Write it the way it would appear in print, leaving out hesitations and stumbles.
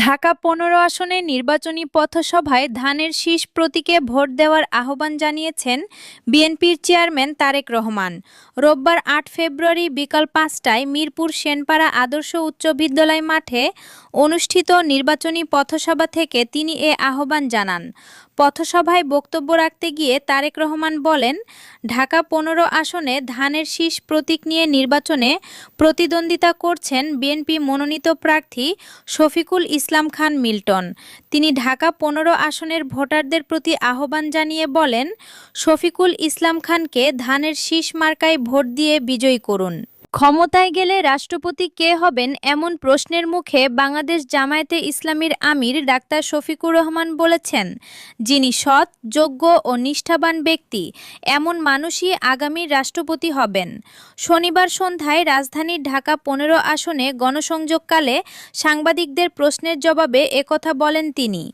ঢাকা ১৫ আসনের নির্বাচনী পথসভায় ধানের শীষ প্রতীকে ভোট দেওয়ার আহ্বান জানিয়েছেন বিএনপির চেয়ারম্যান তারেক রহমান। রোববার ৮ ফেব্রুয়ারি বিকাল ৫টায় মিরপুর সেনপাড়া আদর্শ উচ্চ বিদ্যালয় মাঠে অনুষ্ঠিত নির্বাচনী পথসভা থেকে তিনি এ আহ্বান জানান। পথসভায় বক্তব্য রাখতে গিয়ে তারেক রহমান বলেন, ঢাকা ১৫ আসনে ধানের শীষ প্রতীক নিয়ে নির্বাচনে প্রতিদ্বন্দ্বিতা করছেন বিএনপি মনোনীত প্রার্থী শফিকুল ইসলাম খান মিল্টন। তিনি ঢাকা ১৫ আসনের ভোটারদের প্রতি আহ্বান জানিয়ে বলেন, শফিকুল ইসলাম খানকে ধানের শীষ মার্কায় ভোট দিয়ে বিজয়ী করুন। ক্ষমতায় গেলে রাষ্ট্রপতি কে হবেন এমন প্রশ্নের মুখে বাংলাদেশ জামায়াতে ইসলামীর আমির ডাক্তার শফিকুর রহমান বলেছেন, যিনি সৎ, যোগ্য ও নিষ্ঠাবান ব্যক্তি, এমন মানুষই আগামী রাষ্ট্রপতি হবেন। শনিবার সন্ধ্যায় রাজধানীর ঢাকা ১৫ আসনে গণসংযোগকালে সাংবাদিকদের প্রশ্নের জবাবে একথা বলেন তিনি।